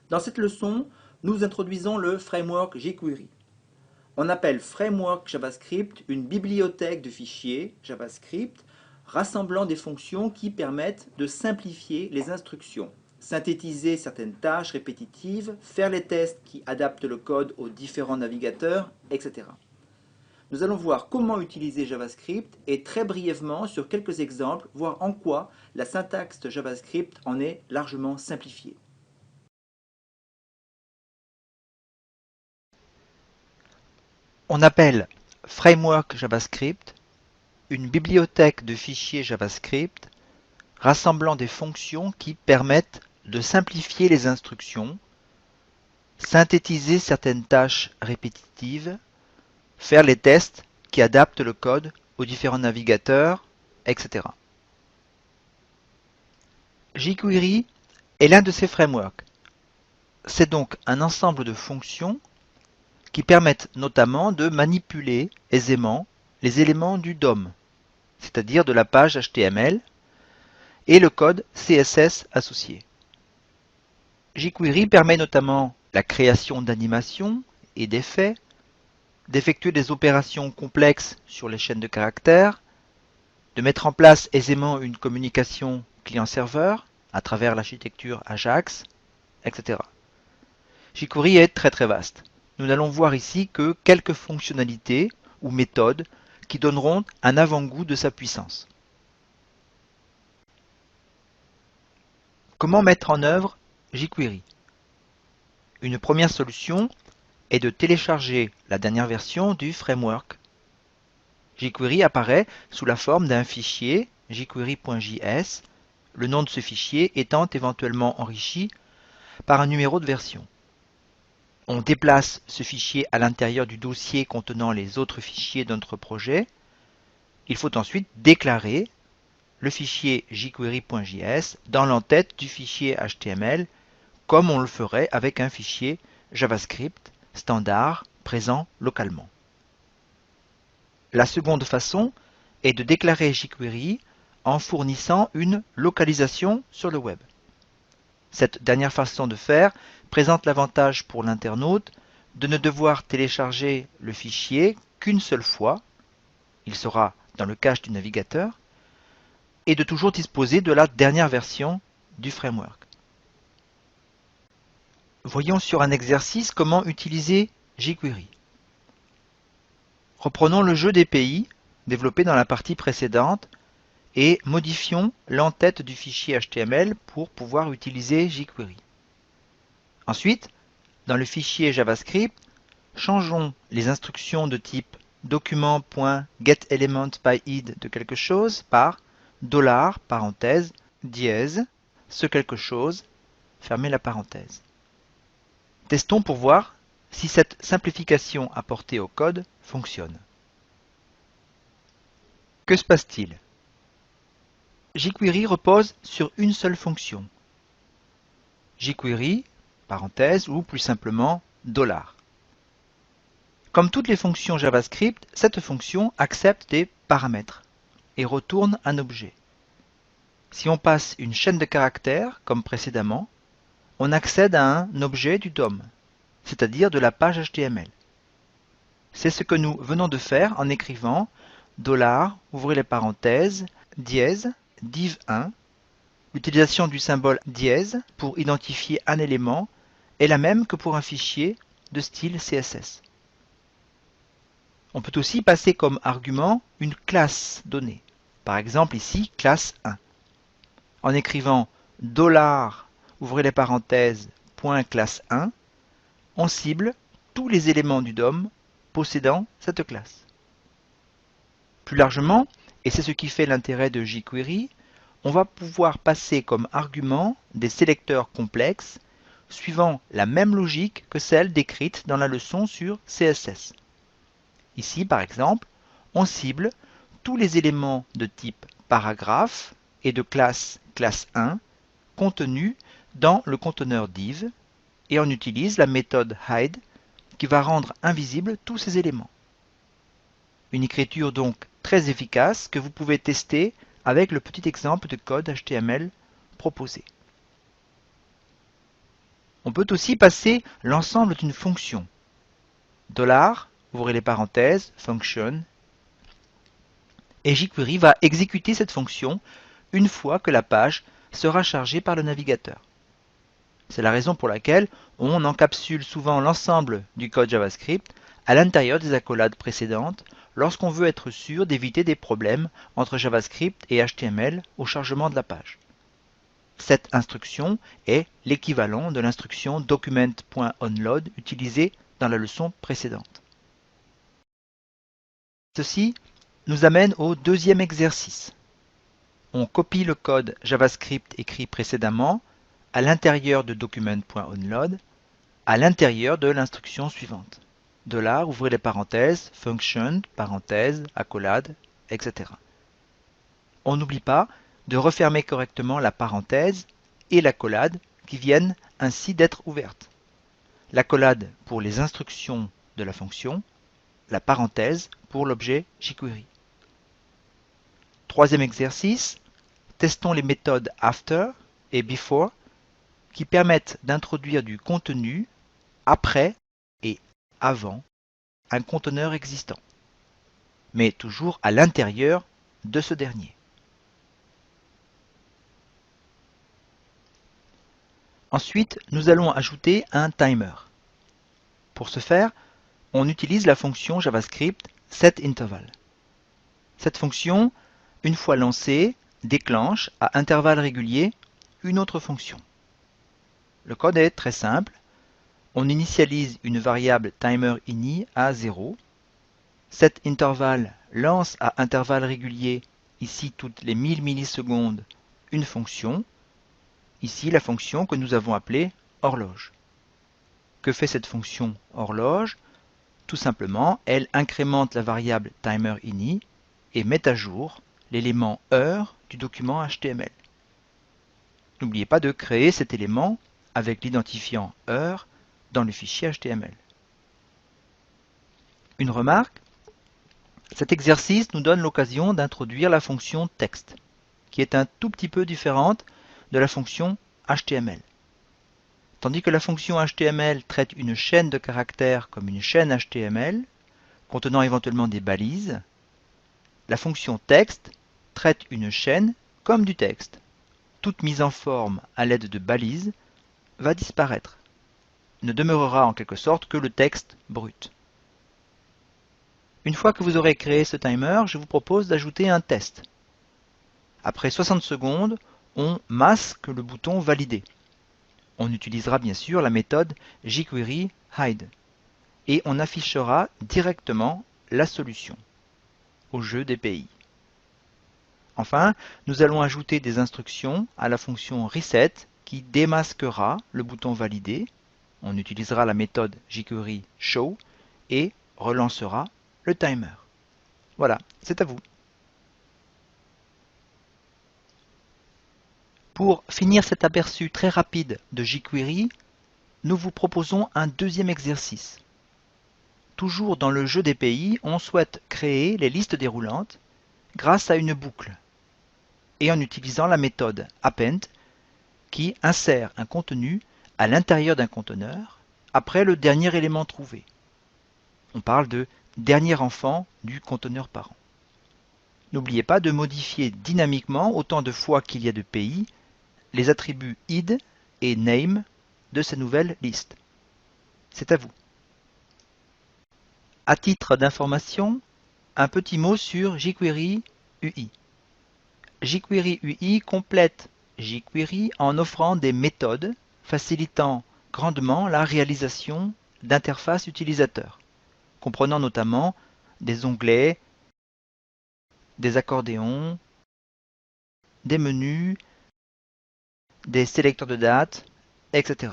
Dans cette leçon, nous introduisons le framework jQuery. On appelle framework JavaScript une bibliothèque de fichiers JavaScript rassemblant des fonctions qui permettent de simplifier les instructions, synthétiser certaines tâches répétitives, faire les tests qui adaptent le code aux différents navigateurs, etc. Nous allons voir comment utiliser JavaScript et très brièvement sur quelques exemples, voir en quoi la syntaxe JavaScript en est largement simplifiée. On appelle framework JavaScript une bibliothèque de fichiers JavaScript rassemblant des fonctions qui permettent de simplifier les instructions, synthétiser certaines tâches répétitives, faire les tests qui adaptent le code aux différents navigateurs, etc. jQuery est l'un de ces frameworks. C'est donc un ensemble de fonctions qui permettent notamment de manipuler aisément les éléments du DOM, c'est-à-dire de la page HTML, et le code CSS associé. jQuery permet notamment la création d'animations et d'effets, d'effectuer des opérations complexes sur les chaînes de caractères, de mettre en place aisément une communication client-serveur à travers l'architecture Ajax, etc. jQuery est très vaste. Nous n'allons voir ici que quelques fonctionnalités ou méthodes qui donneront un avant-goût de sa puissance. Comment mettre en œuvre jQuery? Une première solution est de télécharger la dernière version du framework. jQuery apparaît sous la forme d'un fichier jQuery.js, le nom de ce fichier étant éventuellement enrichi par un numéro de version. On déplace ce fichier à l'intérieur du dossier contenant les autres fichiers de notre projet. Il faut ensuite déclarer le fichier jQuery.js dans l'entête du fichier HTML, comme on le ferait avec un fichier JavaScript standard présent localement. La seconde façon est de déclarer jQuery en fournissant une localisation sur le web. Cette dernière façon de faire présente l'avantage pour l'internaute de ne devoir télécharger le fichier qu'une seule fois, il sera dans le cache du navigateur, et de toujours disposer de la dernière version du framework. Voyons sur un exercice comment utiliser jQuery. Reprenons le jeu des pays développé dans la partie précédente et modifions l'entête du fichier HTML pour pouvoir utiliser jQuery. Ensuite, dans le fichier JavaScript, changeons les instructions de type document.getElementById de quelque chose par $, parenthèse, dièse, ce quelque chose, fermez la parenthèse. Testons pour voir si cette simplification apportée au code fonctionne. Que se passe-t-il? jQuery repose sur une seule fonction. jQuery, parenthèse, ou plus simplement $. Comme toutes les fonctions JavaScript, cette fonction accepte des paramètres et retourne un objet. Si on passe une chaîne de caractères, comme précédemment, on accède à un objet du DOM, c'est-à-dire de la page HTML. C'est ce que nous venons de faire en écrivant $, ouvrez les parenthèses, dièse, div1. L'utilisation du symbole dièse pour identifier un élément est la même que pour un fichier de style CSS. On peut aussi passer comme argument une classe donnée. Par exemple ici, classe 1. En écrivant $, ouvrez les parenthèses, .classe 1, on cible tous les éléments du DOM possédant cette classe. Plus largement, et c'est ce qui fait l'intérêt de jQuery, on va pouvoir passer comme argument des sélecteurs complexes suivant la même logique que celle décrite dans la leçon sur CSS. Ici, par exemple, on cible tous les éléments de type paragraphe et de classe 1 contenus dans le conteneur div et on utilise la méthode hide qui va rendre invisibles tous ces éléments. Une écriture donc très efficace que vous pouvez tester avec le petit exemple de code HTML proposé. On peut aussi passer l'ensemble d'une fonction. $, ouvrez les parenthèses, function, et jQuery va exécuter cette fonction une fois que la page sera chargée par le navigateur. C'est la raison pour laquelle on encapsule souvent l'ensemble du code JavaScript à l'intérieur des accolades précédentes lorsqu'on veut être sûr d'éviter des problèmes entre JavaScript et HTML au chargement de la page. Cette instruction est l'équivalent de l'instruction document.onload utilisée dans la leçon précédente. Ceci nous amène au deuxième exercice. On copie le code JavaScript écrit précédemment à l'intérieur de document.onload, à l'intérieur de l'instruction suivante. $, ouvrez les parenthèses, function, parenthèse, accolade, etc. On n'oublie pas de refermer correctement la parenthèse et l'accolade qui viennent ainsi d'être ouvertes. L'accolade pour les instructions de la fonction, la parenthèse pour l'objet jQuery. Troisième exercice, testons les méthodes after et before qui permettent d'introduire du contenu après et avant un conteneur existant, mais toujours à l'intérieur de ce dernier. Ensuite, nous allons ajouter un timer. Pour ce faire, on utilise la fonction JavaScript setInterval. Cette fonction, une fois lancée, déclenche à intervalles réguliers une autre fonction. Le code est très simple. On initialise une variable timerIni à 0. setInterval lance à intervalles réguliers, ici toutes les 1000 millisecondes, une fonction. Ici la fonction que nous avons appelée horloge. Que fait cette fonction horloge? Tout simplement, elle incrémente la variable timerIni et met à jour l'élément heure du document HTML. N'oubliez pas de créer cet élément avec l'identifiant heure dans le fichier HTML. Une remarque, cet exercice nous donne l'occasion d'introduire la fonction texte, qui est un tout petit peu différente de la fonction HTML. Tandis que la fonction HTML traite une chaîne de caractères comme une chaîne HTML, contenant éventuellement des balises, la fonction texte traite une chaîne comme du texte. Toute mise en forme à l'aide de balises va disparaître. Ne demeurera en quelque sorte que le texte brut. Une fois que vous aurez créé ce timer, je vous propose d'ajouter un test. Après 60 secondes, on masque le bouton valider. On utilisera bien sûr la méthode jQuery hide et on affichera directement la solution au jeu des pays. Enfin, nous allons ajouter des instructions à la fonction reset qui démasquera le bouton valider. On utilisera la méthode jQuery show et relancera le timer. Voilà, c'est à vous. Pour finir cet aperçu très rapide de jQuery, nous vous proposons un deuxième exercice. Toujours dans le jeu des pays, on souhaite créer les listes déroulantes grâce à une boucle et en utilisant la méthode append qui insère un contenu à l'intérieur d'un conteneur après le dernier élément trouvé. On parle de dernier enfant du conteneur parent. N'oubliez pas de modifier dynamiquement autant de fois qu'il y a de pays les attributs id et name de ces nouvelles listes. C'est à vous. À titre d'information, un petit mot sur jQuery UI. jQuery UI complète jQuery en offrant des méthodes facilitant grandement la réalisation d'interfaces utilisateurs, comprenant notamment des onglets, des accordéons, des menus, des sélecteurs de date, etc.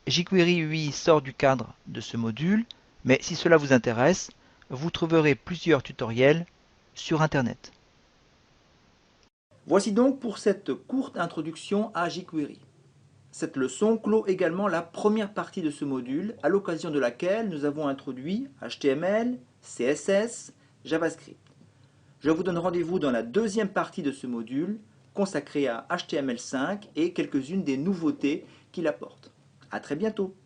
jQuery UI sort du cadre de ce module, mais si cela vous intéresse, vous trouverez plusieurs tutoriels sur Internet. Voici donc pour cette courte introduction à jQuery. Cette leçon clôt également la première partie de ce module, à l'occasion de laquelle nous avons introduit HTML, CSS, JavaScript. Je vous donne rendez-vous dans la deuxième partie de ce module, consacrée à HTML5 et quelques-unes des nouveautés qu'il apporte. À très bientôt.